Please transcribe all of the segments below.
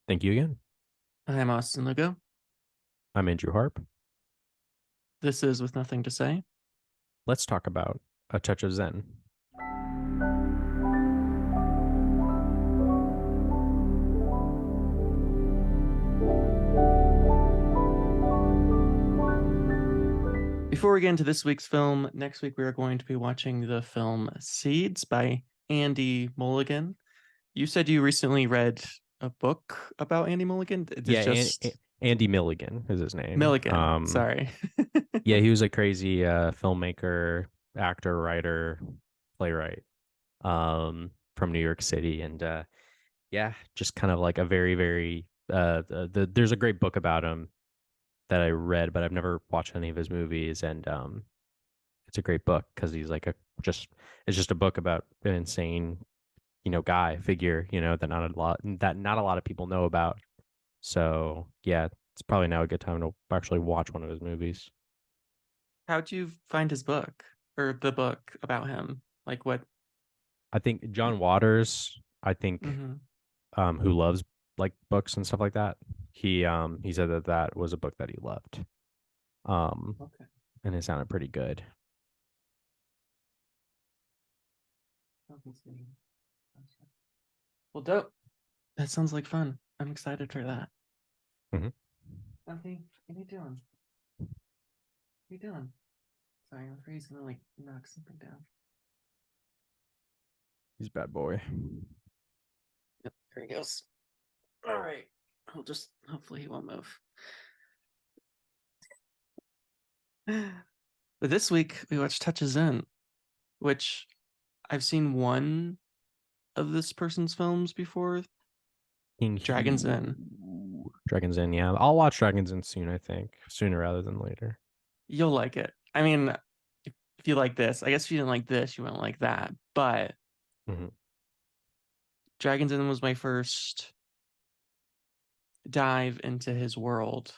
Thank you again. I'm Austin Lugo. I'm Andrew Harp. This is With Nothing to Say. Let's talk about A Touch of Zen. Before we get into this week's film, next week we are going to be watching the film Seeds by Andy Mulligan. You said you recently read a book about Andy Mulligan. It is Yeah, just Andy Milligan is his name. Milligan. Sorry. Yeah, he was a crazy filmmaker, actor, writer, playwright from New York City, and yeah, just kind of like a very, very there's a great book about him that I read, but I've never watched any of his movies, and it's a great book because he's like a just it's just a book about an insane guy figure that not a lot of people know about. So yeah, it's probably now a good time to actually watch one of his movies. How'd you find his book or the book about him? Like what? I think John Waters, I think, Mhm. who loves like books and stuff like that, he said that that was a book that he loved. Um Okay. and it sounded pretty good. Well, dope. That sounds like fun. I'm excited for that. Hmm. Okay, what are you doing? What are you doing? Sorry, I'm afraid he's gonna like knock something down. He's a bad boy. Yep, there he goes. All right. I'll just hopefully he won't move. But this week we watched Touch of Zen, which I've seen one of this person's films before. King Dragon's Inn. Hugh. Dragon's Inn, yeah. I'll watch Dragon's Inn soon, I think. Sooner rather than later. You'll like it. I mean, if you like this, I guess if you didn't like this, you wouldn't like that. But Hmm. Dragon's Inn was my first dive into his world.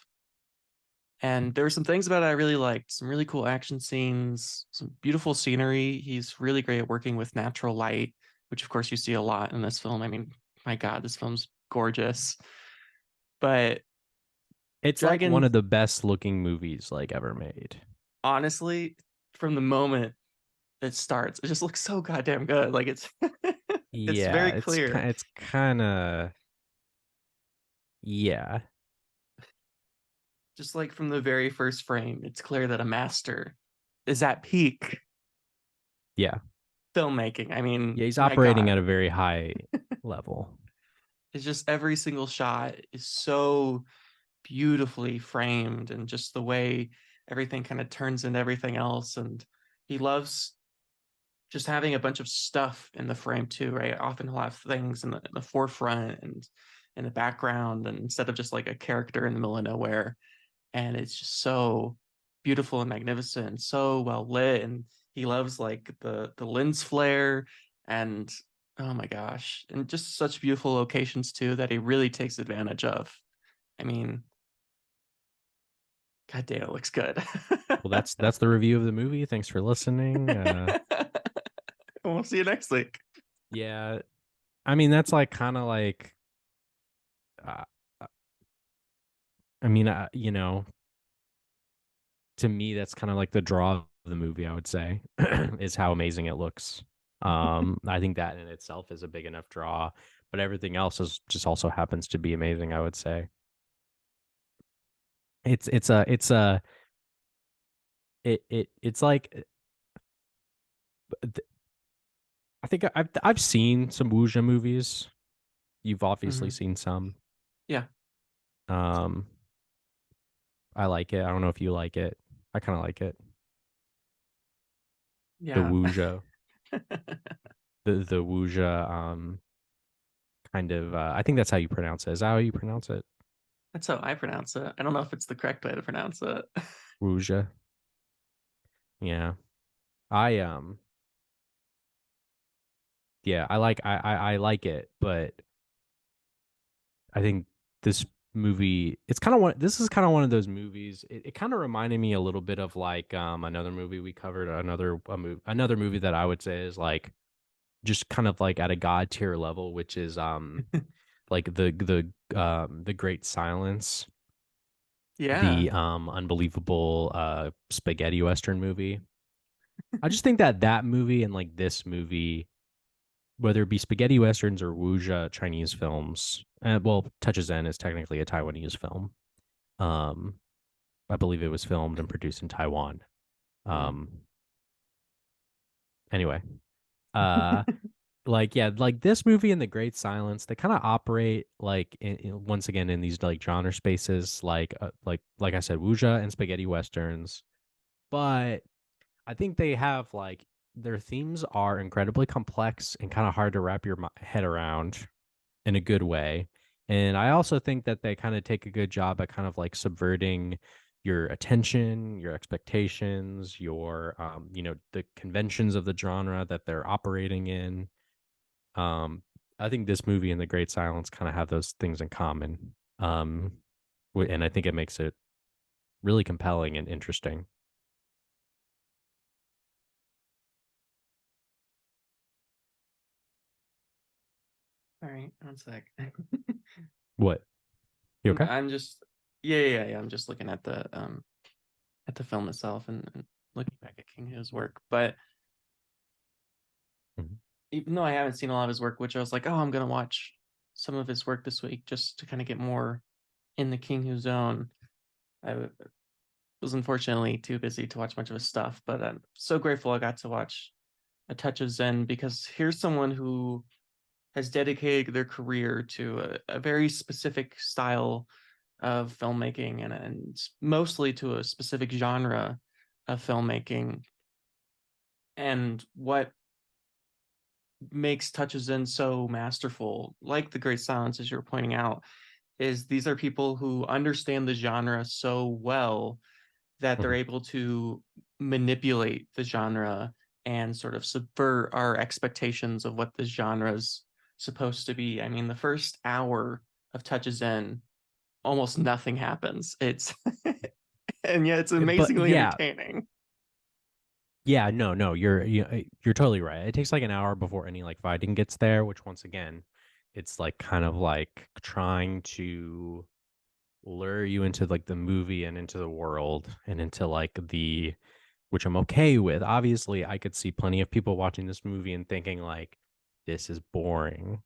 And there were some things about it I really liked. Some really cool action scenes, some beautiful scenery. He's really great at working with natural light, which of course you see a lot in this film. I mean, my God, this film's gorgeous. But It's like one Dragon, of the best looking movies like ever made. honestly, from the moment it starts, it just looks so goddamn good. Like it's it's Yeah, very clear. it's kind of yeah. Just like from the very first frame, it's clear that a master is at peak Yeah. filmmaking. I mean, Yeah, he's my operating God. at a very high level. It's just every single shot is so beautifully framed and just the way everything kind of turns into everything else. And he loves just having a bunch of stuff in the frame too, right? Often he'll have things in the forefront and in the background, and instead of just like a character in the middle of nowhere. And it's just so beautiful and magnificent and so well lit. And he loves like the lens flare and oh my gosh, and just such beautiful locations too that he really takes advantage of. I mean, god damn, it looks good. Well, that's the review of the movie. Thanks for listening. We'll see you next week. Yeah, I mean that's like kind of like uh, I mean, to me that's kind of like the draw of the movie, I would say, is how amazing it looks. I think that in itself is a big enough draw, but everything else is just also happens to be amazing, I would say. It's it's like I think I've seen some Wuxia movies. You've obviously Mm-hmm. seen some. Yeah, Um, I like it. I don't know if you like it. I kind of like it. The yeah. Wuxia, the Wuxia, kind of. I think that's how you pronounce it. Is that how you pronounce it? That's how I pronounce it. I don't know if it's the correct way to pronounce it. Wuxia. Yeah. I Yeah. I like it, but I think this movie. It's kind of one. This is kind of one of those movies. It kind of reminded me a little bit of like another movie we covered. Another movie that I would say is like just kind of like at a god tier level, which is like the Great Silence, Yeah. the unbelievable spaghetti western movie. I just think that that movie and like this movie, whether it be spaghetti westerns or wuxia Chinese films, well, Touch of Zen is technically a Taiwanese film. Um, I believe it was filmed and produced in Taiwan. Mm. Um, anyway, uh, like yeah, like this movie and The Great Silence, they kind of operate like once again in these like genre spaces, like I said, wuxia and spaghetti westerns. But I think they have like their themes are incredibly complex and kind of hard to wrap your head around in a good way. And I also think that they kind of take a good job at kind of like subverting your attention, your expectations, your the conventions of the genre that they're operating in. Um, I think this movie and The Great Silence kind of have those things in common. And I think it makes it really compelling and interesting. All right, one sec. What? You okay? I'm just yeah. I'm just looking at the film itself and looking back at King Hu's work. But Mhm. even though I haven't seen a lot of his work, which I was like, oh, I'm gonna watch some of his work this week just to kind of get more in the King Hu zone. Was unfortunately too busy to watch much of his stuff, but I'm so grateful I got to watch A Touch of Zen because here's someone who has dedicated their career to a very specific style of filmmaking and mostly to a specific genre of filmmaking. And what makes Touch of Zen so masterful, like The Great Silence, as you're pointing out, is these are people who understand the genre so well that they're Mhm. able to manipulate the genre and sort of subvert our expectations of what the genre's supposed to be. I mean, the first hour of Touch of Zen, almost nothing happens. It's and yet it's But amazingly yeah, entertaining. yeah, no, you're totally right. It takes like an hour before any like fighting gets there, which once again, it's like kind of like trying to lure you into like the movie and into the world and into like the which I'm okay with. Obviously, I could see plenty of people watching this movie and thinking like this is boring,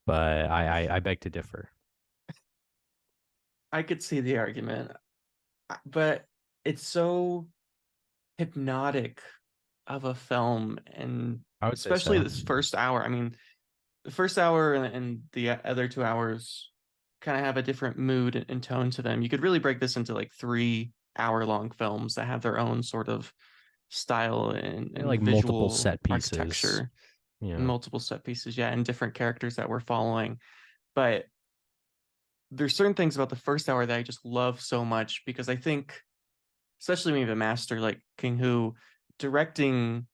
but I beg to differ. I could see the argument, but it's so hypnotic of a film, and I would say especially so. this first hour. I mean, the first hour and the other 2 hours kind of have a different mood and tone to them. You could really break this into like 3 hour long films that have their own sort of style Yeah, and like multiple visual set pieces. architecture and Yeah. multiple set pieces, yeah, and different characters that we're following. But there's certain things about the first hour that I just love so much because I think, especially when you have a master like King Hu directing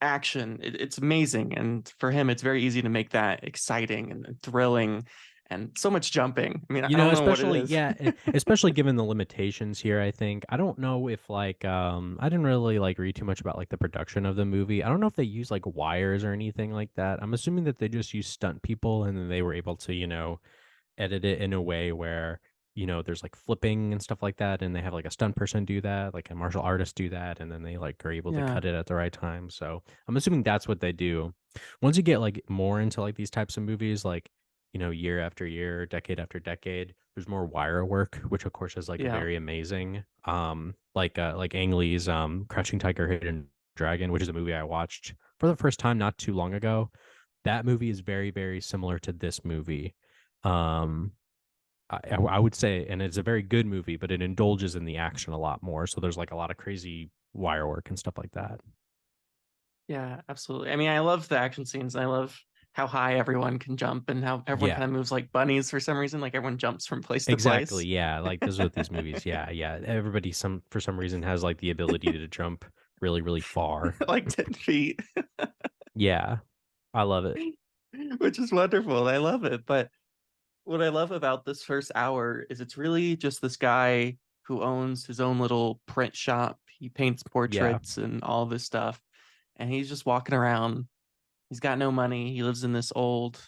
action, it's amazing. And for him, it's very easy to make that exciting and thrilling and so much jumping. I mean, I don't know what it Especially is. yeah, especially given the limitations here, I think. I don't know if like I didn't really like read too much about like the production of the movie. I don't know if they use like wires or anything like that. I'm assuming that they just use stunt people and then they were able to, edit it in a way where, there's like flipping and stuff like that and they have like a stunt person do that, like a martial artist do that and then they like are able to Yeah. cut it at the right time. So, I'm assuming that's what they do. Once you get like more into like these types of movies like year after year, decade after decade, there's more wire work, which of course is like Yeah. very amazing. Like Ang Lee's Crouching Tiger, Hidden Dragon, which is a movie I watched for the first time not too long ago. That movie is very, very similar to this movie. Um, I would say, and it's a very good movie, but it indulges in the action a lot more. So there's like a lot of crazy wire work and stuff like that. Yeah, absolutely. I mean, I love the action scenes. I love how high everyone can jump and how everyone Yeah, kind of moves like bunnies for some reason. Like everyone jumps from place to exactly. place, Yeah, like those are these movies. Yeah, yeah. Everybody some for some reason has like the ability to jump really, really far. like 10 feet, Yeah, I love it. which is wonderful. I love it. But what I love about this first hour is it's really just this guy who owns his own little print shop. He paints Yeah, portraits and all this stuff. And he's just walking around. He's got no money. He lives in this old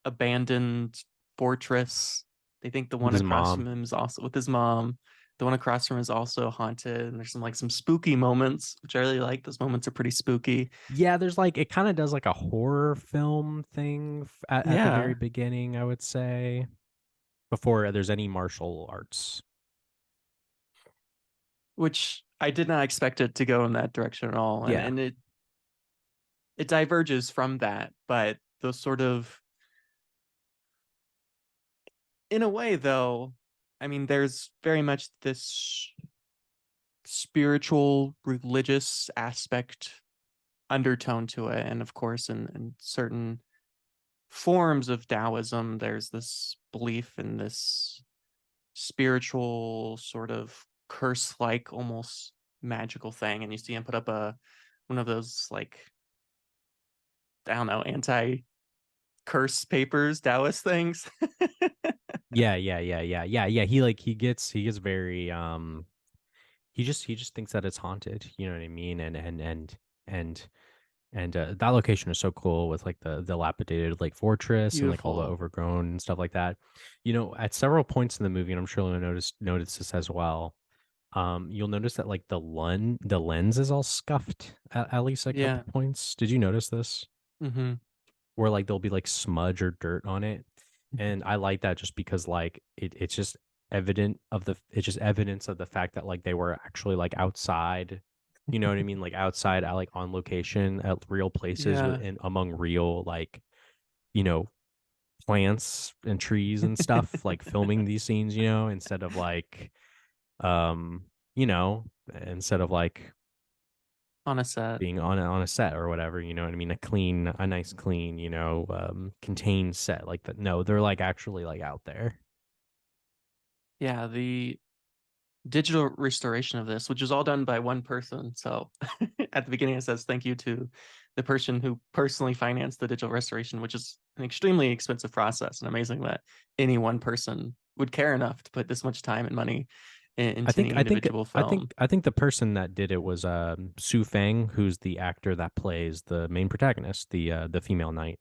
abandoned fortress. They think the with one his across from mom. him is also with his mom. The one across from him is also haunted. And there's some spooky moments, which I really like. Those moments are pretty spooky. Yeah, there's like it kind of does like a horror film thing at the very Yeah, beginning, I would say, before there's any martial arts. which I did not expect it to go in that direction at all. And Yeah. and it diverges from that, but those sort of in a way though, I mean, there's very much this spiritual, religious aspect undertone to it. And of course, in certain forms of Taoism, there's this belief in this spiritual sort of curse-like, almost magical thing. And you see him put up a one of those like I don't know anti-curse papers, Taoist things. Yeah. He gets very he just thinks that it's haunted, you know what I mean? And that location is so cool with like the dilapidated like fortress and like all the Beautiful. overgrown and stuff like that. You know, at several points in the movie, and I'm sure you'll notice this as well. You'll notice that like the lens is all scuffed at least a couple Yeah. points. Did you notice this? Hmm. Where like there'll be like smudge or dirt on it. And I like that just because like it's just it's just evidence of the fact that like they were actually like outside, you know what I mean? Like outside like on location at real places Yeah. within among real like, you know, plants and trees and stuff, like filming these scenes, instead of like you know, instead of like On a set. being on a set or whatever, you know what I mean? A nice clean, contained set like that. No, they're like actually like out there. Yeah, the digital restoration of this, which is all done by one person. So at the beginning, it says thank you to the person who personally financed the digital restoration, which is an extremely expensive process. And amazing that any one person would care enough to put this much time and money I into think any I think individual I think film. I think the person that did it was Su Feng, who's the actor that plays the main protagonist, the female knight.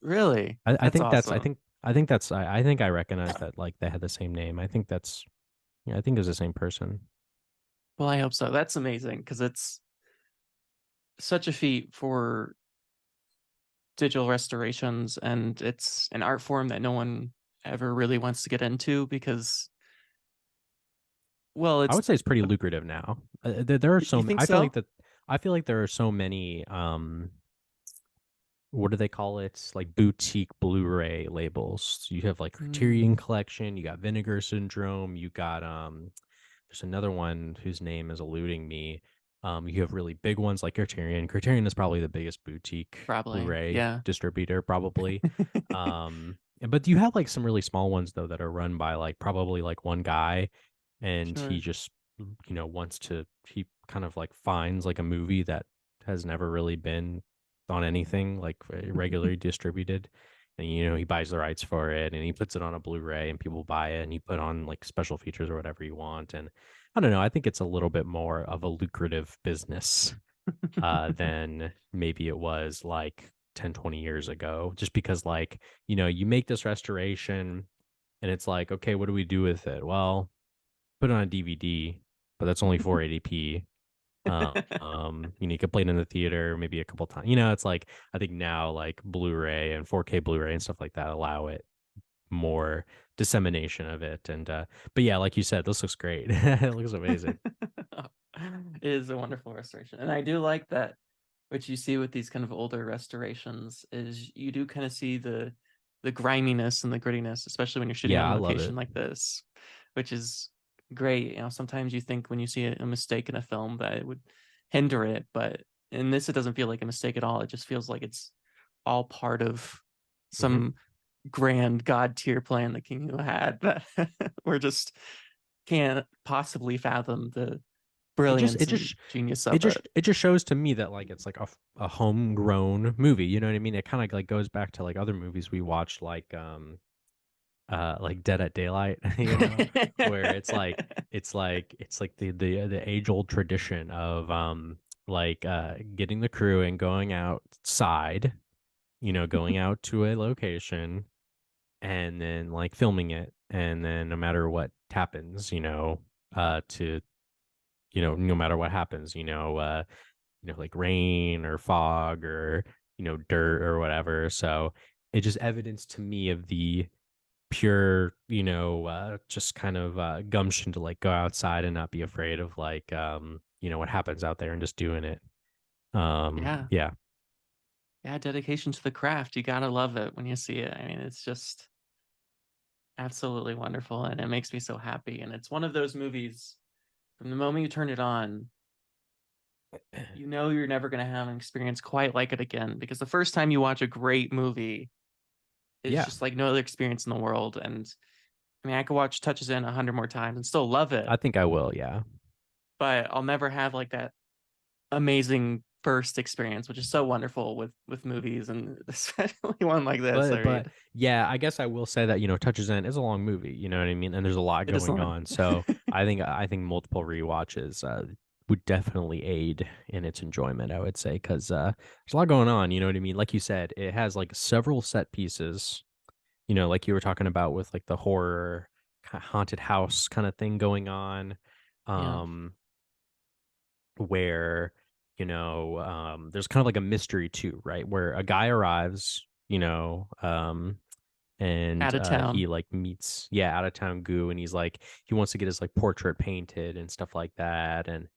Really? I That's think that's I awesome. think I think that's I think I recognize that like they had the same name. I think that's yeah, I think it was the same person. Well, I hope so. That's amazing because it's such a feat for digital restorations, and it's an art form that no one ever really wants to get into because, well, I it's would say it's pretty lucrative now. There are you so think so? I feel like there are so many what do they call it? Like boutique Blu-ray labels. You have like Criterion Mm, Collection, you got Vinegar Syndrome, you got there's another one whose name is eluding me. You have really big ones like Criterion. Criterion is probably the biggest boutique probably. Blu-ray Yeah. distributor, probably. But you have like some really small ones though that are run by like probably like one guy, and he Sure. just he kind of like finds like a movie that has never really been on anything like regularly distributed, and he buys the rights for it and he puts it on a Blu-ray and people buy it and he put on like special features or whatever you want. And I don't know, I think it's a little bit more of a lucrative business than maybe it was like 10, 20 years ago, just because like you make this restoration and it's like, okay, what do we do with it? Well, put it on a DVD, but that's only 480p. You could play it in the theater maybe a couple times. It's like I think now like Blu-ray and 4K Blu-ray and stuff like that allow it more dissemination of it. And but yeah, like you said, this looks great. It looks amazing. It is a wonderful restoration. And I do like that what you see with these kind of older restorations is you do kind of see the griminess and the grittiness, especially when you're shooting Yeah, on I love location it. like this, which is great. Sometimes you think when you see a mistake in a film that it would hinder it, but in this it doesn't feel like a mistake at all. It just feels like it's all part of Hmm. some grand god tier plan that King had that we're just can't possibly fathom the It just it brilliance and just genius it of it. just it just shows to me that like it's like a homegrown movie. You know what I mean? It kind of like goes back to like other movies we watched like Dead at Daylight, where it's like the age old tradition of like getting the crew and going outside, going out to a location and then like filming it, and then no matter what happens, to no matter what happens, like rain or fog or dirt or whatever. So it just evidence to me of the pure, just kind of gumption to like go outside and not be afraid of like what happens out there and just doing it. Yeah. Yeah. Yeah, dedication to the craft. You gotta love it when you see it. I mean, it's just absolutely wonderful and it makes me so happy. And it's one of those movies from the moment you turn it on, you know you're never going to have an experience quite like it again because the first time you watch a great movie is Yeah. just like no other experience in the world. And I mean, I could watch Touches in 100 more times and still love it, I think I will, yeah. but I'll never have like that amazing first experience, which is so wonderful with movies and especially one like this. I But mean, yeah, I guess I will say that, Touches in is a long movie, you know what I mean? And there's a lot it is going long. on. So I think multiple rewatches would definitely aid in its enjoyment, I would say, because there's a lot going on, you know what I mean? Like you said, it has like several set pieces, like you were talking about with like the horror haunted house kind of thing going on. Yeah, Um, where there's kind of like a mystery too, right? Where a guy arrives, and out of town, he like meets, yeah, out of town goo, and he's like he wants to get his like portrait painted and stuff like that, and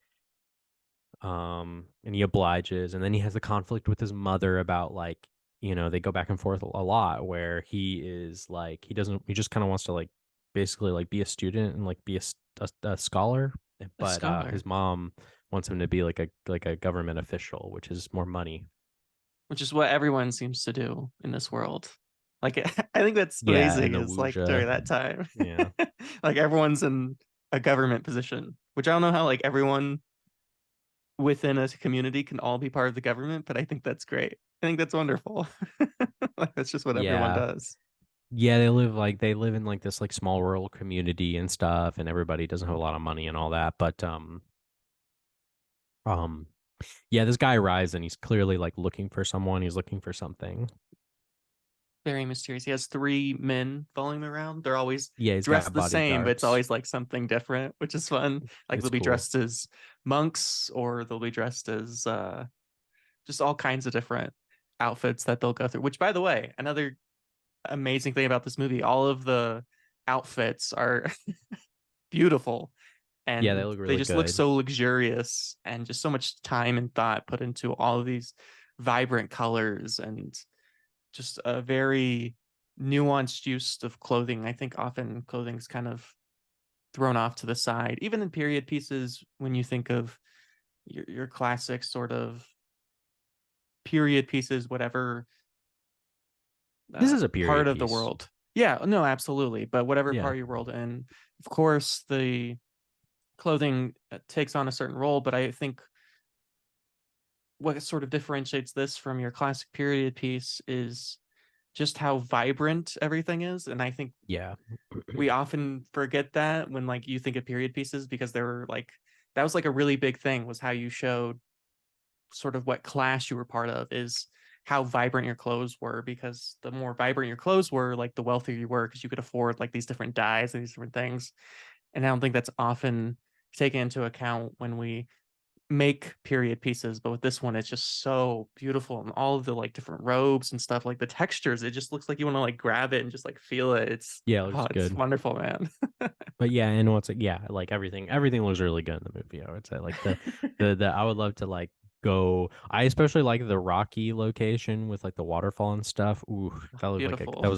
he obliges, and then he has a conflict with his mother about like they go back and forth a lot, where he is like he just kind of wants to like basically like be a student and like be a scholar, a but scholar, his mom wants him to be like a government official, which is more money. which is what everyone seems to do in this world. Like, I think that's Yeah, amazing. and the Is like during wuja. that time, Yeah. like everyone's in a government position, which I don't know how like everyone within a community can all be part of the government, but I think that's great. I think that's wonderful. Like that's just what everyone Yeah. does. Yeah, they live in like this like small rural community and stuff, and everybody doesn't have a lot of money and all that. But um yeah, this guy arrives and he's clearly like looking for someone, he's looking for something. Very mysterious. He has three men following him around. They're always Yeah, he's dressed got the same, but it's bodyguards. always like something different, which is fun. Like they'll It's be cool. dressed as monks or they'll be dressed as just all kinds of different outfits that they'll go through. Which, by the way, another amazing thing about this movie, all of the outfits are beautiful Yeah, they and look they really just look good. so luxurious and just so much time and thought put into all of these vibrant colors and just a very nuanced use of clothing. I think often clothing's kind of thrown off to the side, even in period pieces when you think of your classic sort of period pieces, whatever This is a part period of the piece. world. Yeah, no, absolutely. But whatever Yeah. part of your world, and of course the clothing takes on a certain role. But I think what sort of differentiates this from your classic period piece is just how vibrant everything is. And I think Yeah. we often forget that when like you think of period pieces because they were like that was like a really big thing was how you showed sort of what class you were part of is how vibrant your clothes were because the more vibrant your clothes were like the wealthier you were because you could afford like these different dyes and these different things. And I don't think that's often taken into account when we make period pieces, but with this one it's just so beautiful and all of the like different robes and stuff, like the textures, it just looks like you want to like grab it and just like feel it. It's Yeah, it oh, looks it's good. wonderful, man. But yeah, and what's like, yeah, like everything looks really good in the movie, I would say. Like the I would love to like go. I especially like the Rocky location with like the waterfall and stuff. Ooh, that looked like Beautiful. that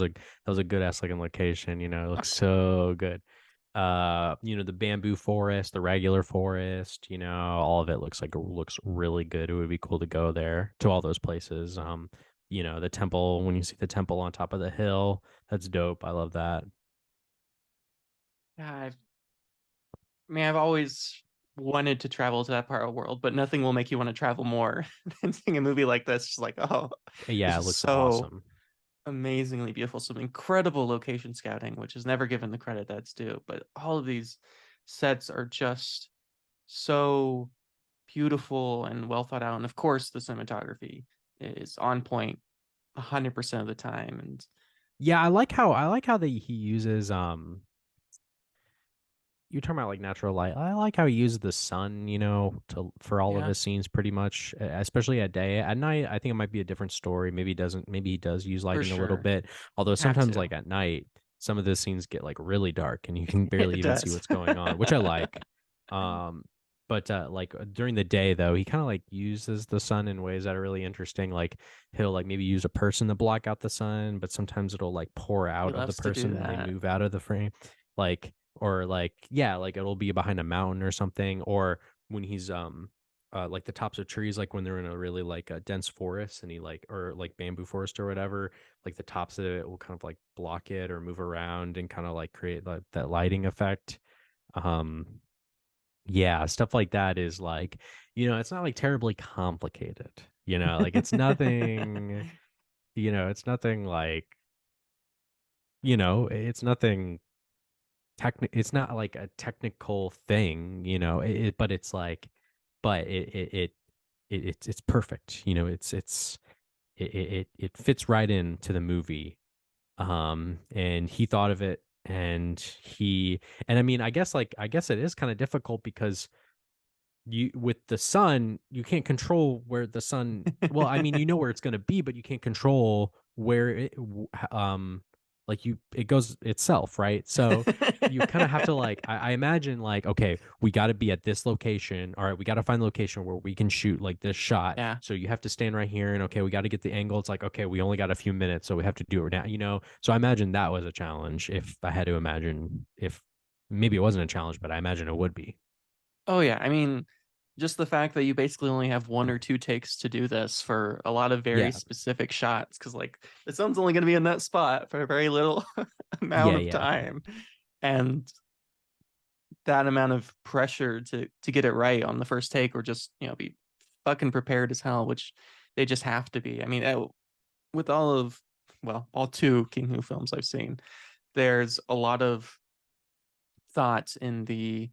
was a good ass looking location, it looks so good. The bamboo forest, the regular forest, all of it looks really good. It would be cool to go there to all those places. The temple, when you see the temple on top of the hill, that's dope. I love that. Yeah, I mean, I've always wanted to travel to that part of the world, but nothing will make you want to travel more than seeing a movie like this. Just like, oh, it's Yeah, it just looks so awesome. amazingly beautiful. Some incredible location scouting, which is never given the credit that's due. But all of these sets are just so beautiful and well thought out. And of course, the cinematography is on point 100% of the time. And Yeah, I like how he uses you're talking about like natural light. I like how he uses the sun, you know, to for all of Yeah, his scenes pretty much, especially at day. At night, I think it might be a different story. Maybe he doesn't, maybe he does use for lighting a little sure. bit. Although Have sometimes to. like at night, some of the scenes get like really dark and you can barely It even see does. what's going on, which I like. Um but like during the day though, he kind of like uses the sun in ways that are really interesting. Like he'll like maybe use a person to block out the sun, but sometimes it'll like pour He out of the loves to do person when they that. move out of the frame. Like or like yeah, like it'll be behind a mountain or something, or when he's like the tops of trees, like when they're in a really like a dense forest and he like or like bamboo forest or whatever, like the tops of it will kind of like block it or move around and kind of like create like that lighting effect. um yeah, stuff like that is like, you know, it's not like terribly complicated, you know, like it's nothing, you know, it's nothing like, you know, it's nothing it's not like a technical thing, you know, but it's like, but it's perfect, you know, it fits right into the movie. And he thought of it, and I mean, I guess it is kind of difficult because you with the sun, you can't control where the sun, well, I mean, you know where it's going to be, but you can't control where like you it goes itself, right? So you kind of have to like I imagine like, okay, we got to be at this location. All right, we got to find a location where we can shoot like this shot. Yeah. So you have to stand right here, and okay, we got to get the angle. It's like, okay, we only got a few minutes, so we have to do it now, you know. So I imagine that was a challenge. If I had to imagine, if maybe it wasn't a challenge, but I imagine it would be. Oh yeah. I mean, just the fact that you basically only have one or two takes to do this for a lot of very Yeah. specific shots, because like the sun's only going to be in that spot for a very little amount Yeah, of yeah. time, and that amount of pressure to get it right on the first take, or just be fucking prepared as hell, which they just have to be. I mean, with all of all two King Hu films I've seen, there's a lot of thought in the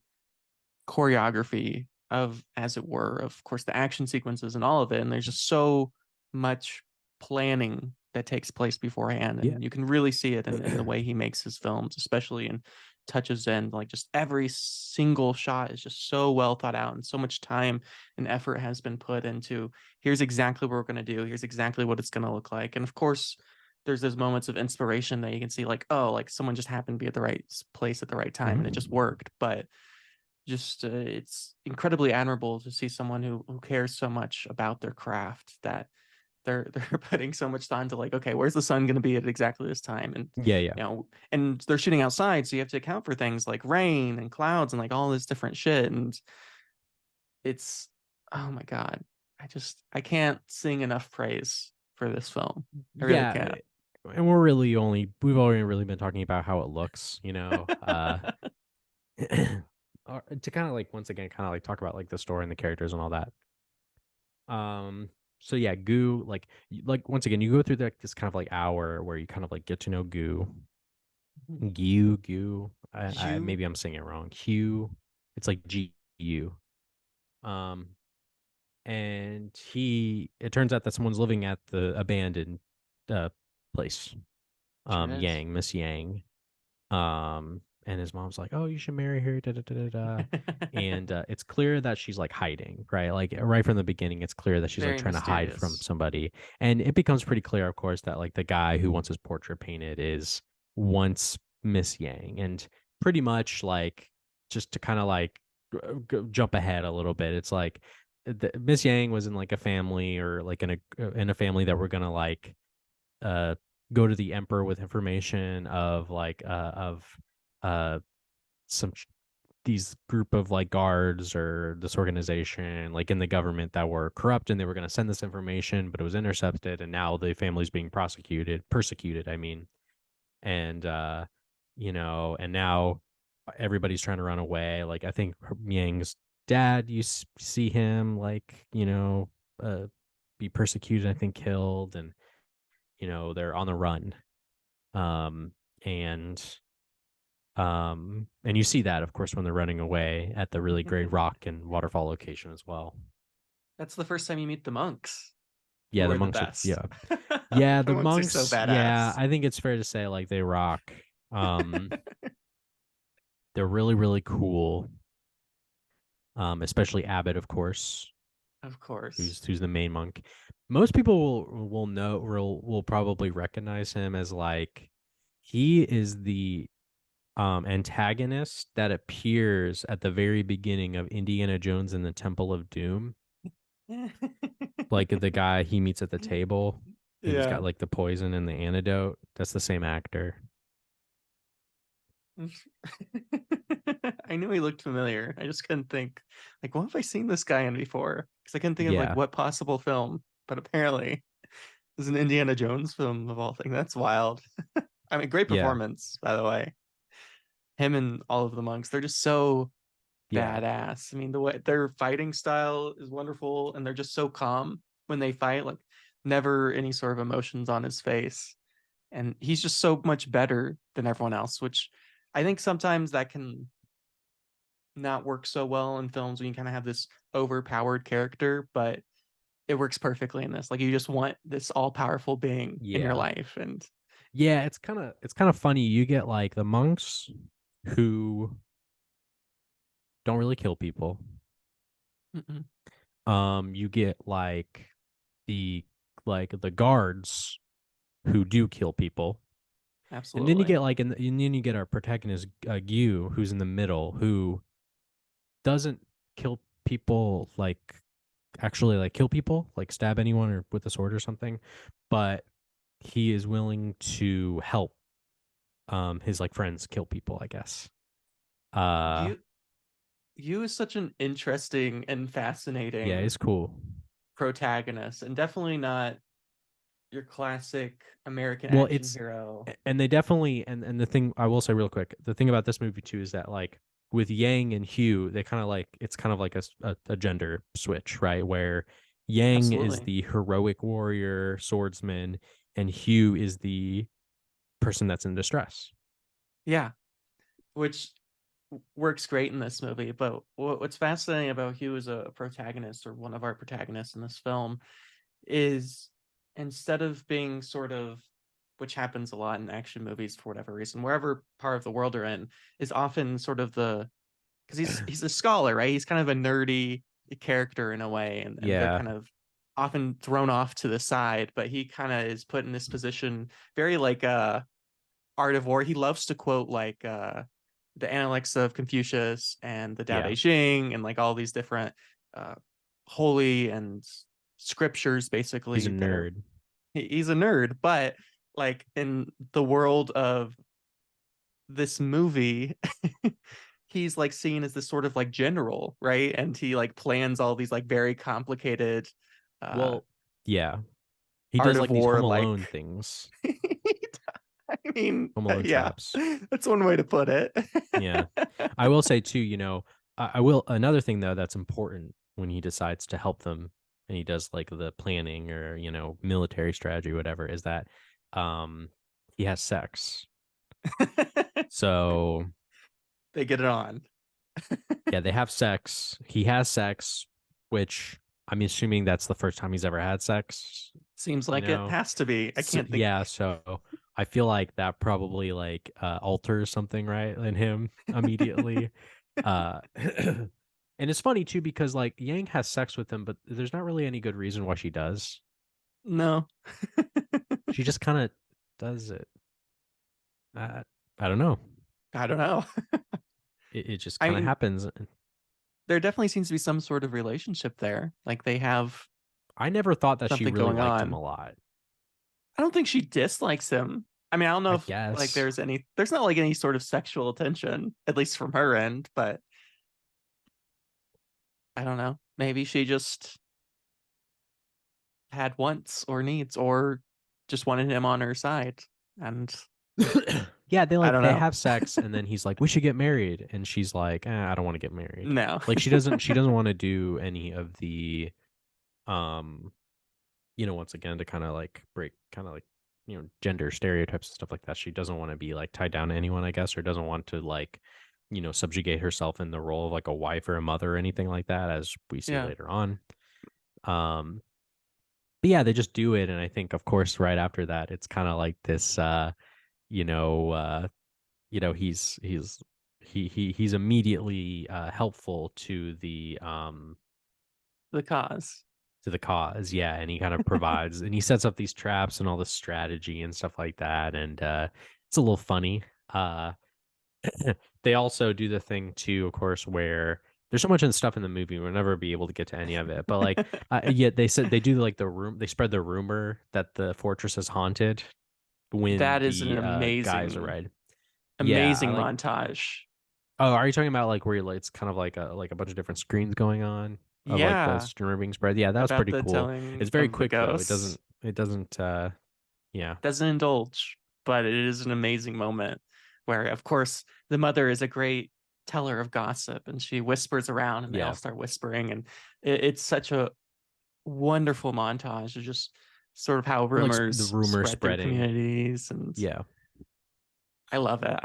choreography of, as it were, of course, the action sequences and all of it. And there's just so much planning that takes place beforehand. Yeah. And you can really see it in the way he makes his films, especially in touches and like just every single shot is just so well thought out, and so much time and effort has been put into here's exactly what we're going to do, here's exactly what it's going to look like. And of course there's those moments of inspiration that you can see, like, oh, like someone just happened to be at the right place at the right time and it just Mhm. worked. But just it's incredibly admirable to see someone who cares so much about their craft that they're putting so much time to, like, okay, where's the sun going to be at exactly this time? And Yeah, yeah. and they're shooting outside, so you have to account for things like rain and clouds and like all this different shit. And it's, oh my god, I can't sing enough praise for this film. I really Yeah, can't. and we've only really been talking about how it looks, you know. To kind of like once again kind of like talk about like the story and the characters and all that. So yeah, Goo, like like once again you go through like this kind of like hour where you kind of like get to know Goo. Goo. I You maybe I'm saying it wrong. Q. It's like GU. Um and it turns out that someone's living at the abandoned uh place. sure is. Yang, Miss Yang. And his mom's like, "Oh, you should marry her." Da, da, da, da, da. And it's clear that she's like hiding, right? Like right from the beginning, it's clear that she's like Very trying to hide from mysterious. somebody. And it becomes pretty clear, of course, that like the guy who wants his portrait painted is once Miss Yang. And pretty much like just to kind of like jump ahead a little bit, it's like Miss Yang was in like a family or like in a family that were gonna like uh go to the emperor with information of like uh some these group of like guards or this organization like in the government that were corrupt, and they were going to send this information, but it was intercepted, and now the family's being persecuted, I mean. And you know, and now everybody's trying to run away. Like I think Yang's dad, you see him like, you know, be persecuted, I think killed, and you know, they're on the run. um and and you see that, of course, when they're running away at the really great rock and waterfall location as well. That's the first time you meet the monks. Yeah, who the are the monks are best. yeah. Yeah, The the monks are so monks, yeah, badass. I think it's fair to say like they rock. Um they're really, really cool. Especially Abbott, of course, Of course. who's the main monk. Most people will know will probably recognize him as like he is the antagonist that appears at the very beginning of Indiana Jones and the Temple of Doom. Like the guy he meets at the table and he's got Yeah. like the poison and the antidote. That's the same actor. I knew he looked familiar. I just couldn't think, like, what have I seen this guy in before? Because I couldn't think of like Yeah. what possible film. But apparently, it's an Indiana Jones film of all things. That's wild. I mean, great Yeah. performance, by the way. Him and all of the monks, they're just so Yeah. badass. I mean, the way their fighting style is wonderful, and they're just so calm when they fight, like never any sort of emotions on his face. And he's just so much better than everyone else, which I think sometimes that can not work so well in films when you kind of have this overpowered character, but it works perfectly in this. Like you just want this all-powerful being in your Yeah. life. And Yeah, it's kind of funny. You get like the monks who don't really kill people. mm-mm, You get the the guards who do kill people. And then you absolutely. get and then you get our protagonist Gyu, who's in the middle, who doesn't kill people like actually like kill people, like stab anyone or with a sword or something, but he is willing to help his like friends kill people, I guess. Uh You you is such an interesting and yeah, fascinating it's cool. protagonist, and definitely not your classic American Well, action it's hero. and they definitely and the thing I will say real quick, the thing about this movie too is that like with Yang and Hugh, they kind of like it's kind of like a gender switch, right? Where Yang is Absolutely. the heroic warrior swordsman and Hugh is the person that's in distress. Yeah, which works great in this movie. But what's fascinating about Hugh as a protagonist, or one of our protagonists in this film, is instead of being sort of, which happens a lot in action movies for whatever reason, wherever part of the world they're in, is often sort of the, because he's a scholar, right? He's kind of a nerdy character in a way, and they're Yeah, kind of often thrown off to the side, but he kind of is put in this position very like Art of War. He loves to quote like the Analects of Confucius and the Tao yeah. Te Ching and like all these different uh, holy and scriptures, He's a basically, that are, nerd. he's a nerd, but like in the world of this movie, he's like seen as this sort of like general, right? And he like plans all these like very complicated uh Well, yeah. He Art does of like these War Home like Alone things, I mean, Home Alone yeah, traps. that's one way to put it. Yeah. I will say too, I will another thing though that's important when he decides to help them and he does like the planning or, military strategy, whatever, is that um he has sex. So They get it on. yeah, they have sex. He has sex, which I'm assuming that's the first time he's ever had sex, Seems you like it know? has to be. I So, can't think. yeah, so I feel like that probably like alters something right in him immediately. And it's funny too because like Yang has sex with him, but there's not really any good reason why she does. No, She just kind of does it. Uh, I don't know. I don't know. It just I kind of mean, happens. there definitely seems to be some sort of relationship there. Like they have I never thought that she something really going liked him on. a lot. I don't think she dislikes him. I mean, I don't know I if like guess. there's not like any sort of sexual attention, at least from her end, but I don't know. Maybe she just had wants or needs, or just wanted him on her side. And Yeah, they I like don't they know. have sex and then he's like, "We should get married." And she's like, I don't want to get married. No. Like she doesn't want to do any of the um once again to kind of like break kind of like gender stereotypes and stuff like that. She doesn't want to be like tied down to anyone, I guess, or doesn't want to like subjugate herself in the role of like a wife or a mother or anything like that, as we see Yeah. later on. um but yeah, they just do it, and I think, of course, right after that, it's kind of like this, you know, he's immediately helpful The cause. to the cause, yeah, and he kind of provides and he sets up these traps and all this strategy and stuff like that, and it's a little funny. Uh, they also do the thing too, of course, where there's so much in stuff in the movie we'll never be able to get to any of it, but like, yet they said they do like they spread the rumor that the fortress is haunted when That is an the guys arrive. Yeah, I amazing like. montage. Oh, are you talking about like where it's kind of like a bunch of different screens going on of like the Yeah, streamer being spread? Yeah, that was about pretty the cool. telling It's very of the quick though. ghosts. It doesn't yeah. Doesn't indulge, but it is an amazing moment where, of course, the mother is a great teller of gossip and she whispers around and they all Yeah. start whispering. And it's such a wonderful montage of just sort of how The rumors rumor spread through spreading. communities. And Yeah. I love it.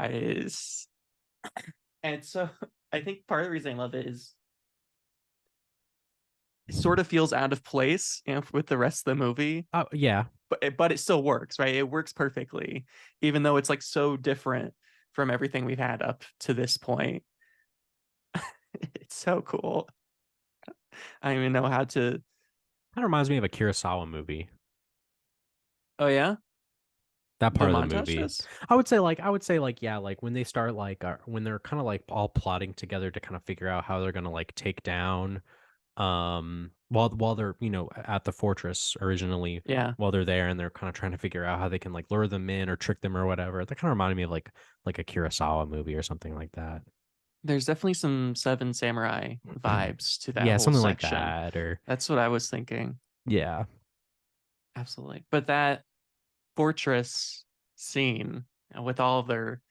And so I think part of the reason I love it is it sort of feels out of place, with the rest of the movie, Oh, yeah. but it still works, right? It works perfectly, even though it's like so different from everything we've had up to this point. It's so cool. I don't even know how to. Kind of reminds me of a Kurosawa movie. Oh yeah, That the part of the montage movie. does. I would say like yeah, like when they start like when they're kind of like all plotting together to kind of figure out how they're going to like take down while they're at the fortress originally, Yeah, while they're there and they're kind of trying to figure out how they can like lure them in or trick them or whatever. That kind of reminded me of like a Kurosawa movie or something like that. there's definitely some Seven Samurai vibes to that Yeah, whole something like section. that. Or That's what I was thinking. yeah. Absolutely, but that fortress scene, with all of their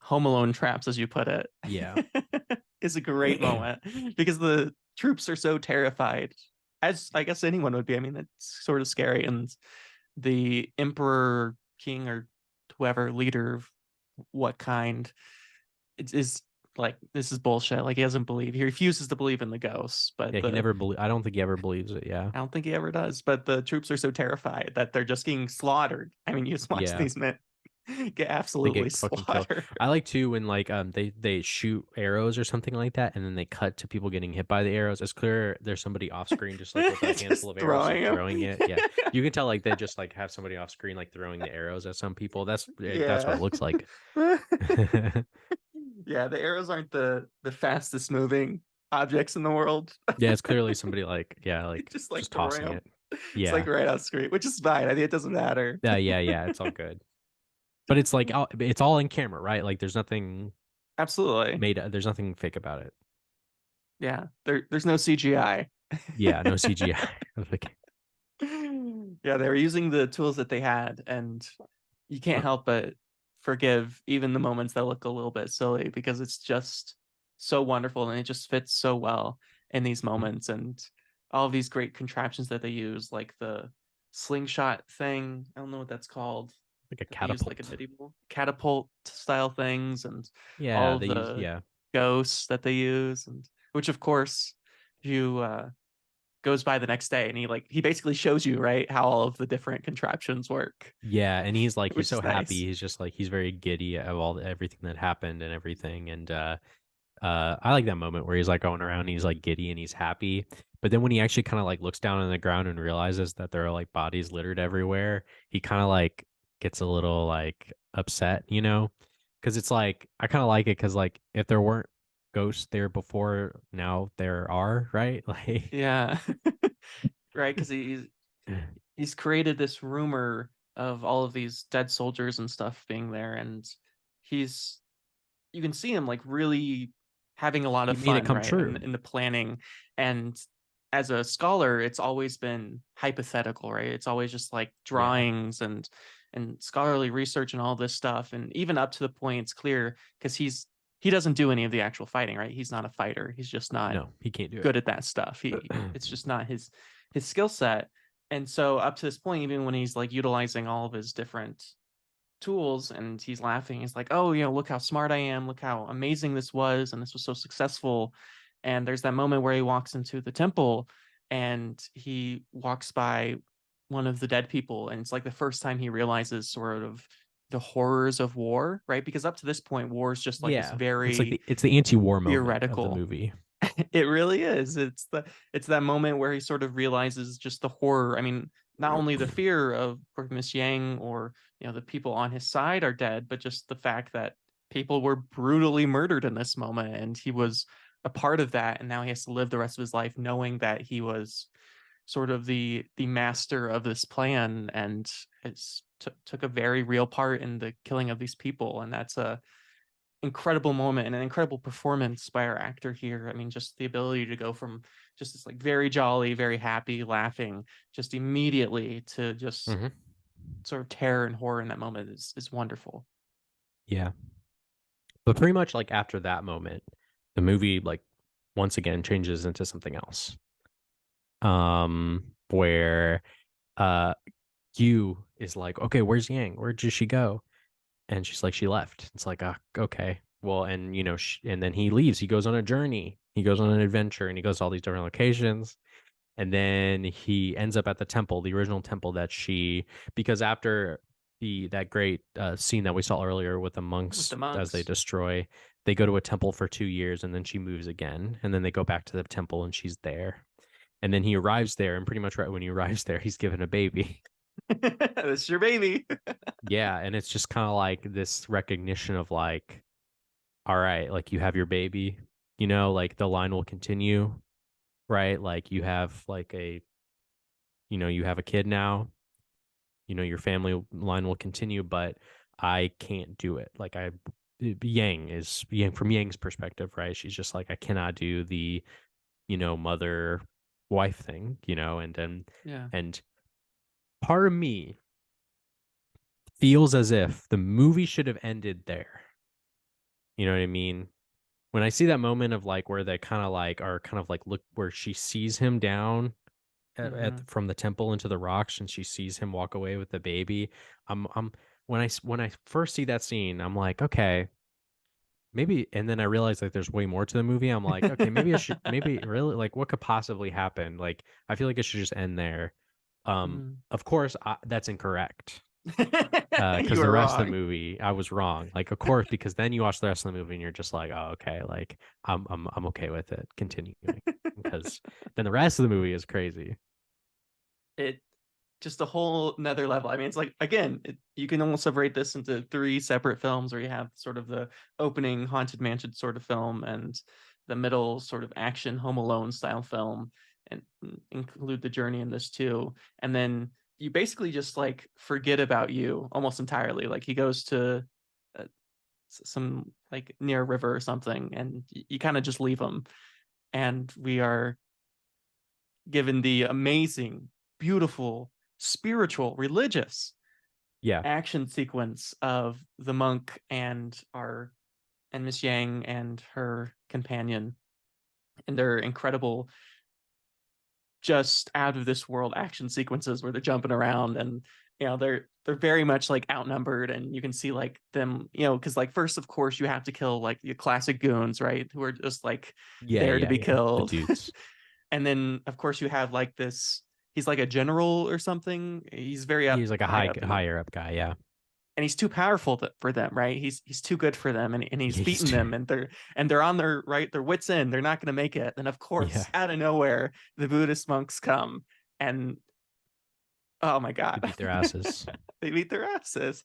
Home Alone traps, as you put it, Yeah. is a great moment because the troops are so terrified, as I guess anyone would be. I mean, it's sort of scary, and the emperor, king, or whoever leader of what kind is like, this is bullshit. Like, he doesn't believe. He refuses to believe in the ghosts, but Yeah, the I don't think he ever believes it. Yeah. I don't think he ever does. But the troops are so terrified that they're just getting slaughtered. I mean, you just watch Yeah. these men get They absolutely get fucking killed. slaughtered. I like too when like they shoot arrows or something like that, and then they cut to people getting hit by the arrows. It's clear there's somebody off screen just like with a handful Just of arrows, throwing like them. throwing it. Yeah, you can tell like they just like have somebody off screen like throwing the arrows at some people. That's what Yeah. it looks like. Yeah, the arrows aren't the fastest moving objects in the world. Yeah, it's clearly somebody like yeah, like Just like just throwing tossing them. it. It's like Yeah, right off screen, which is fine. I think it doesn't matter. yeah, it's all good. But it's like it's all in camera, right? Like there's nothing Absolutely. there's nothing fake about it. Yeah. There's no CGI. Yeah, no CGI. Like, Yeah, they were using the tools that they had, and you can't help but forgive even the moments that look a little bit silly because it's just so wonderful and it just fits so well in these moments. And all of these great contraptions that they use, like the slingshot thing. I don't know what that's called. like a That they use like a catapult. medieval catapult style things, and all Yeah, of they use the yeah. ghosts that they use, and which of course you goes by the next day and he basically shows you, right, how all of the different contraptions work, Yeah, and he's like he's which so is nice. happy. He's just like he's very giddy of everything that happened and everything. And I like that moment where he's like going around and he's like giddy and he's happy. But then when he actually kind of like looks down on the ground and realizes that there are like bodies littered everywhere, he kind of like gets a little like upset, you know? Because it's like I kind of like it because like if there weren't ghosts there before, now there are, right? Like Yeah. Right, because he's created this rumor of all of these dead soldiers and stuff being there, and he's you can see him like really having a lot he of made it fun, come right, true. in the planning. And as a scholar, it's always been hypothetical, right? It's always just like Yeah. drawings and scholarly research and all this stuff. And even up to the point it's clear, because he doesn't do any of the actual fighting, right? He's not a fighter. He's just not No, he can't do it. good at that stuff. It's just not his skill set. And so up to this point, even when he's like utilizing all of his different tools and he's laughing, he's like, oh, look how smart I am, look how amazing this was, and this was so successful. And there's that moment where he walks into the temple and he walks by one of the dead people, and it's like the first time he realizes sort of the horrors of war, right? Because up to this point, war is just like this Yeah, it's like very the anti-war moment of the theoretical. movie. It really is. It's that moment where he sort of realizes just the horror. I mean, not only the fear of Miss Yang or the people on his side are dead, but just the fact that people were brutally murdered in this moment, and he was a part of that, and now he has to live the rest of his life knowing that he was sort of the master of this plan, and took a very real part in the killing of these people, and that's a incredible moment and an incredible performance by our actor here. I mean, just the ability to go from just this like very jolly, very happy, laughing, just immediately to just Hmm. sort of terror and horror in that moment is wonderful. Yeah, but pretty much like after that moment, the movie like once again changes into something else. Where uh Yu is like, okay, where's Yang? Where did she go? And she's like, she left. It's like, okay. Well, and and then he leaves. He goes on a journey. He goes on an adventure, and he goes to all these different locations. And then he ends up at the temple, the original temple that because after that great scene that we saw earlier with the With monks the as they monks. destroy, they go to a temple for 2 years, and then she moves again, and then they go back to the temple, and she's there. And then he arrives there, and pretty much right when he arrives there, he's given a baby. This is your baby. Yeah, and it's just kind of like this recognition of like, all right, like you have your baby, like the line will continue, right? Like you have a kid now, your family line will continue, but I can't do it. Like Yang from Yang's perspective, right? She's just like, I cannot do the, mother wife thing, Yeah. and part of me feels as if the movie should have ended there. You know what I mean? When I see that moment of like where they kind of like are kind of like look where she sees him down Hmm. from the temple into the rocks and she sees him walk away with the baby. I'm when I first see that scene, I'm like, okay, maybe, and then I realize like there's way more to the movie. I'm like, okay, maybe really like what could possibly happen? Like I feel like it should just end there. Hmm. Of course, that's incorrect. You Because the were rest of the wrong. movie, I was wrong. Like, of course, because then you watch the rest of the movie and you're just like, oh, okay, like I'm okay with it continuing. Because then the rest of the movie is crazy. It just a whole another level. I mean, it's like again, you can almost separate this into three separate films where you have sort of the opening haunted mansion sort of film and the middle sort of action Home Alone style film, and include the journey in this too. And then you basically just like forget about you almost entirely. Like he goes to uh, some like near a river or something, and you kind of just leave him. And we are given the amazing, beautiful, spiritual, religious Yeah, action sequence of the monk and Miss Yang and her companion and their incredible, just out of this world action sequences where they're jumping around, and they're very much like outnumbered, and you can see like them, because like first of course you have to kill like your classic goons, right, who are just like there to be yeah. The killed. dudes. And then of course you have like this, he's like a general or something, he's very up He's like a high up in the, higher up guy. Yeah, and he's too powerful for them, right? He's too good for them, and he's yeah, beaten them, and they're on their wits end, they're not going to make it. And of yeah. course out of nowhere the Buddhist monks come, and oh my They god, beat their asses. they beat their asses.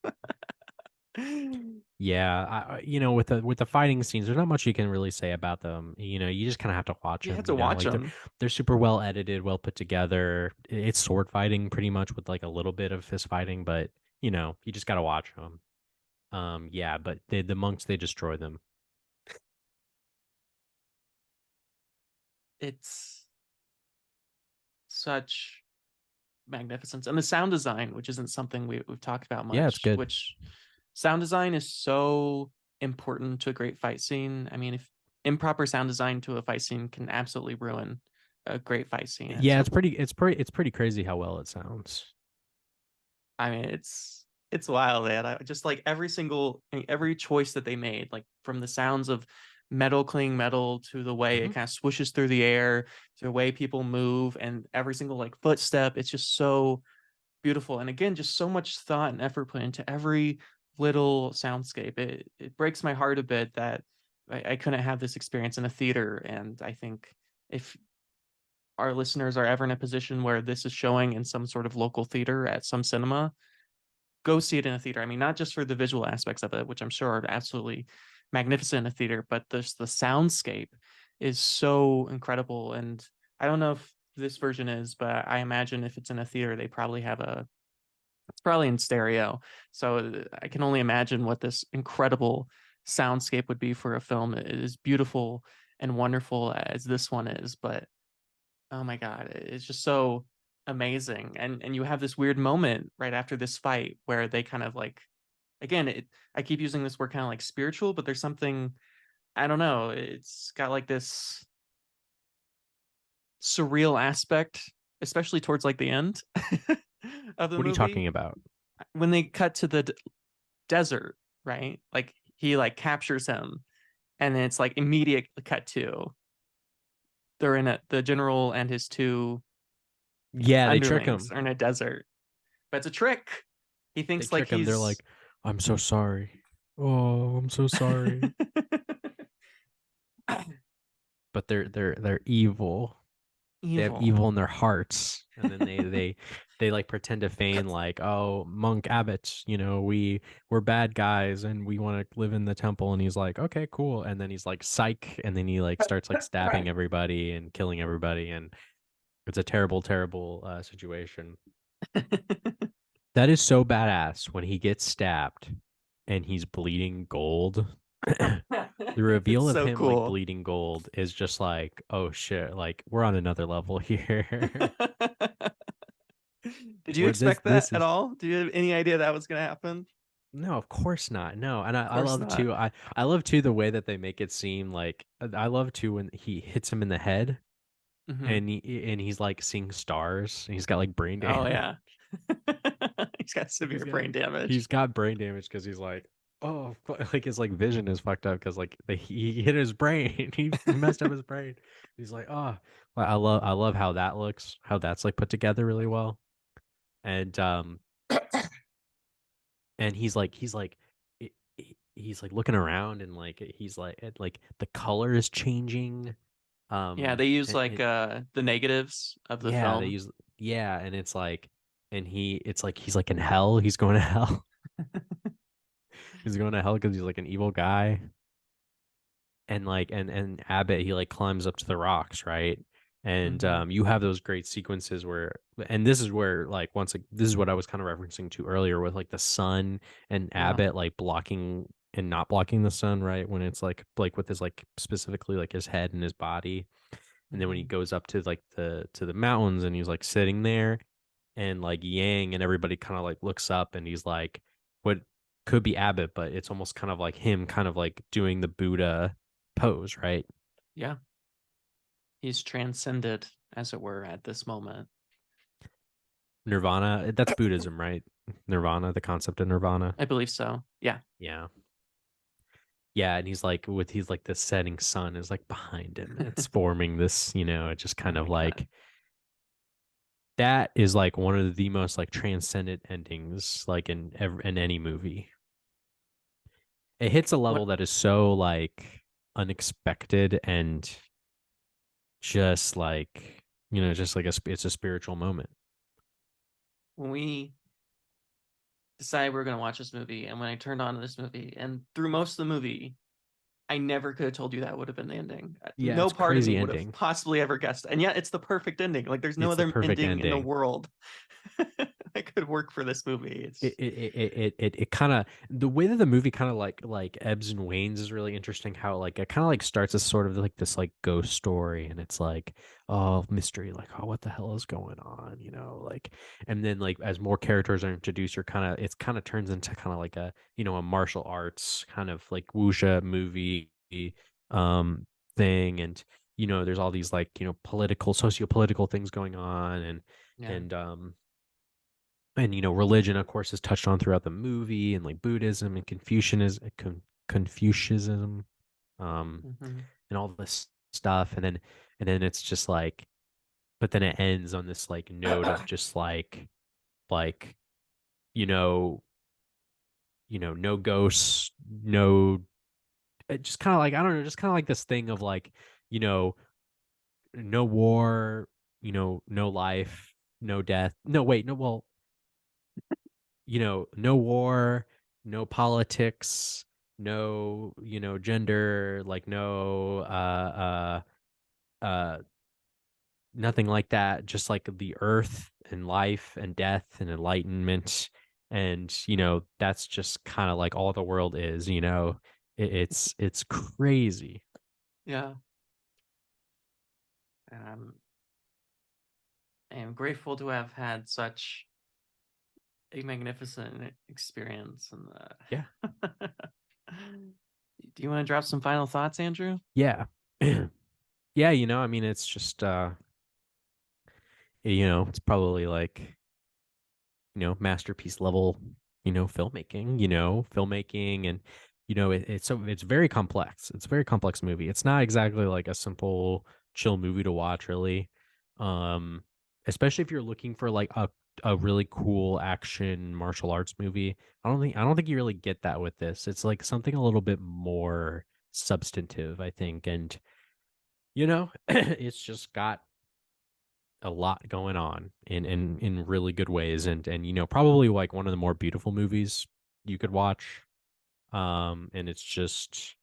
Yeah, with the fighting scenes, there's not much you can really say about them. You just kind of have to watch You have them. to watch Like them. they're super well edited, well put together. It's sword fighting pretty much with like a little bit of fist fighting, but you just gotta watch them. Yeah, but the monks they destroy them. It's such magnificence, and the sound design, which isn't something we've talked about Yeah, it's much, good. which sound design is so important to a great fight scene. I mean, if improper sound design to a fight scene can absolutely ruin a great fight scene. And Yeah, so it's pretty crazy how well it sounds. I mean, it's wild, man. I just like every choice that they made, like from the sounds of metal cleaning metal to the way it Hmm. kind of swishes through the air to the way people move and every single like footstep. It's just so beautiful. And again, just so much thought and effort put into every little soundscape. It breaks my heart a bit that I couldn't have this experience in a theater. And I think if our listeners are ever in a position where this is showing in some sort of local theater at some cinema, go see it in a theater. I mean, not just for the visual aspects of it, which I'm sure are absolutely magnificent in a theater, but there's the soundscape is so incredible. And I don't know if this version is, but I imagine if it's in a theater, they probably have it's probably in stereo. So I can only imagine what this incredible soundscape would be for a film. It is beautiful and wonderful as this one is, but oh my God, it's just so amazing. And you have this weird moment right after this fight where they kind of like, again, I keep using this word kind of like spiritual, but there's something, I don't know, it's got like this surreal aspect, especially towards like the end of the What are you movie talking about? when they cut to the desert, right? Like he like captures him and then it's like immediate cut to they're in the general and his two Yeah, they trick underlings him. are in a desert. But it's a trick. He They thinks like trick him. They're he's like, "I'm so sorry. Oh, I'm so sorry." But they're evil. They have evil. evil in their hearts, and then they like pretend to feign like, oh, monk abbot, we're bad guys and we want to live in the temple. And he's like, okay, cool. And then he's like, psych, and then he like starts like stabbing everybody and killing everybody, and it's a terrible, terrible situation. That is so badass when he gets stabbed and he's bleeding gold. The It's reveal of so him like cool. bleeding gold is just like, oh shit, like we're on another level here. Did you Where this expect that this at is all? Do you have any idea that was going to happen? no, of course not. No, and Of I course love not. too. I love too the way that they make it seem like I love too when he hits him in the head Hmm. and he's like seeing stars. And he's got like brain Oh damage. yeah. He's got He's severe got brain damage. he's got brain damage because he's like, oh, like his like vision is fucked up because like he hit his brain. He messed up his brain. He's like, oh, well, I love how that looks. How that's like put together really well. And he's like he's like looking around and like he's like the color is changing. Yeah, they use like And the negatives of the yeah, they film. use yeah, and it's like and it's like he's like in hell. He's going to hell. He's going to hell because he's like an evil guy. And like and Abbott he like climbs up to the rocks, right? And Hmm. you have those great sequences where and this is where like once like this is what I was kind of referencing to earlier with like the sun and Yeah. Abbott like blocking and not blocking the sun, right? When it's like with his like specifically like his head and his body. And then when he Hmm. goes up to like the mountains and he's like sitting there and like Yang and everybody kind of like looks up and he's like what could be Abbott, but it's almost kind of like him kind of like doing the Buddha pose, right? Yeah. He's transcended, as it were, at this moment. Nirvana, that's Buddhism, right? Nirvana, the concept of Nirvana. I believe so. Yeah. Yeah. Yeah, and he's like the setting sun is like behind him. It's forming this, it just Oh kind of my God. like that is like one of the most like transcendent endings like in any movie. It hits a level What that is so like unexpected and just like, just like it's a spiritual moment. when we decided we were going to watch this movie, and when I turned on this movie, and through most of the movie, I never could have told you that would have been the ending. Yeah, No it's part of crazy me would have ending. possibly ever guessed. And yet it's the perfect ending. Like there's no It's the other perfect ending in the ending. world that could work for this movie. It's It kind of the way that the movie kind of like ebbs and wanes is really interesting. How like it kind of like starts as sort of like this like ghost story, and it's like oh mystery, like oh what the hell is going on, like and then like as more characters are introduced, you're kind of it's kind of turns into kind of like a martial arts kind of like wuxia movie um thing, and there's all these like political socio-political things going on, yeah. and religion of course is touched on throughout the movie and like Buddhism and Confucianism Hmm. and all this stuff, and then it's just like but then it ends on this like note of just like like, you know, no ghosts, no, just kind of like, I don't know, just kind of like this thing of like, you know, no war, no life, no death. No, wait, no, well, no war, no politics, no, gender, like no nothing like that, just like the earth and life and death and enlightenment. And, that's just kind of like all the world is, it's crazy. Yeah. And I am grateful to have had such a magnificent experience. And Yeah. do you want to drop some final thoughts, Andrew? Yeah. Yeah, I mean, it's just it's probably like, masterpiece level, filmmaking, and it's very complex. It's a very complex movie. It's not exactly like a simple chill movie to watch, really. Um, Especially if you're looking for like a really cool action martial arts movie. I don't think you really get that with this. It's like something a little bit more substantive, I think, and it's just got a lot going on in really good ways, and probably like one of the more beautiful movies you could watch. And it's just,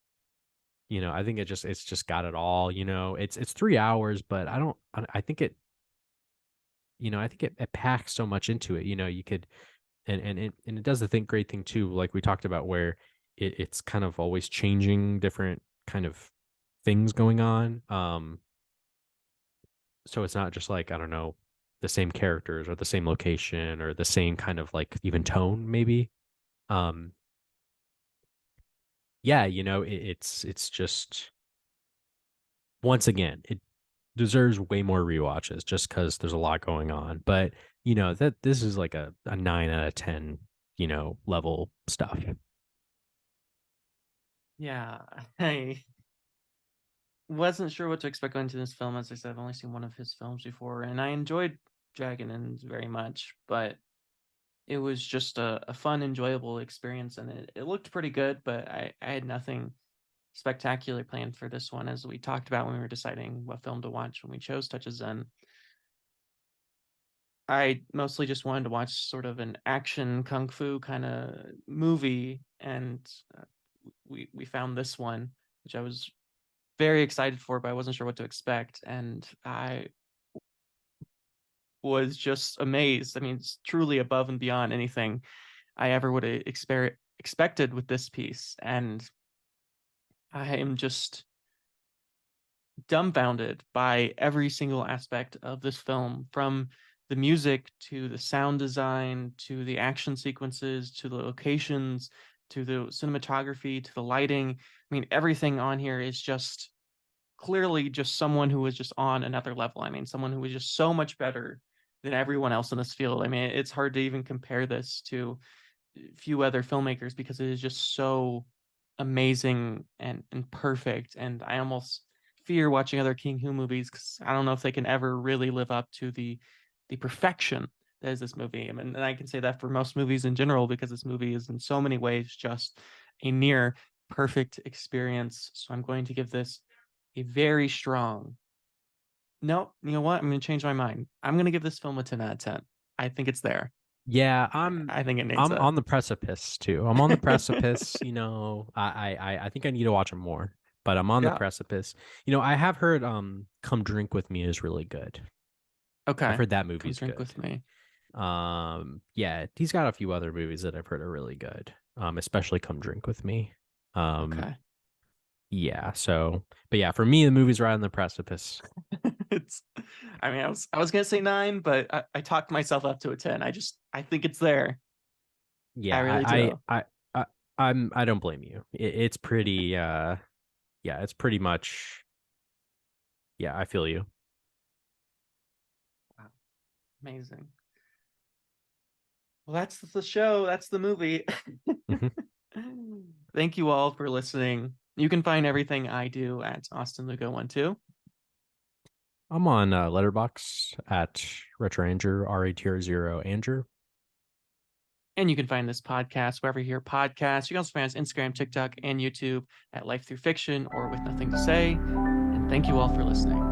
I think it's just got it all. It's 3 hours, but I think it packs so much into it. You could, and it does the great thing too, like we talked about, where it's kind of always changing different kind of things going on. So it's not just like, I don't know, the same characters or the same location or the same kind of like even tone, maybe. Um, yeah, it's just, once again, it deserves way more rewatches just because there's a lot going on. But that this is like a 9 out of 10, level stuff. Yeah, I wasn't sure what to expect going to this film. As I said, I've only seen one of his films before, and I enjoyed Dragon Inn very much, but it was just a fun, enjoyable experience, and it looked pretty good, but I had nothing spectacular planned for this one, as we talked about when we were deciding what film to watch when we chose Touch of Zen. I mostly just wanted to watch sort of an action kung fu kind of movie, and we found this one, which I was very excited for, but I wasn't sure what to expect, and I was just amazed. I mean, it's truly above and beyond anything I ever would have expected with this piece, and I am just dumbfounded by every single aspect of this film, from the music to the sound design to the action sequences to the locations to the cinematography to the lighting. I mean, everything on here is just clearly just someone who was just on another level. I mean, someone who was just so much better than everyone else in this field. I mean, it's hard to even compare this to few other filmmakers because it is just so amazing and perfect. And I almost fear watching other King Hu movies because I don't know if they can ever really live up to the perfection that is this movie. I mean, and I can say that for most movies in general because this movie is in so many ways just a near perfect experience. So I'm going to give this a very strong. No, you know what? I'm going to change my mind. I'm going to give this film a 10 out of 10. I think it's there. Yeah, I'm I think it needs I'm it. on the precipice too. I'm on the precipice. I think I need to watch it more, but I'm on the Yeah. precipice. I have heard Come Drink with Me is really good. I've Okay. heard that Come movie's drink good. with me. Yeah, he's got a few other movies that I've heard are really good. Especially Come Drink with Me. Um, Okay. yeah, but yeah, for me the movie's right on the precipice. It's I mean, I was gonna say 9, but I talked myself up to a 10. I think it's there. I Yeah, really I do. I I, I don't blame you. It's pretty yeah, it's pretty much, yeah, I feel you. Wow. Amazing. Well, that's the show. That's the movie. Mhm. Thank you all for listening. You can find everything I do at Austin Lugo 12. I'm on Letterbox at Retro Anger, R-A-T-R-0 Anger. And you can find this podcast wherever you hear podcasts. You can also find us Instagram, TikTok, and YouTube at Life Through Fiction or With Nothing to Say. And thank you all for listening.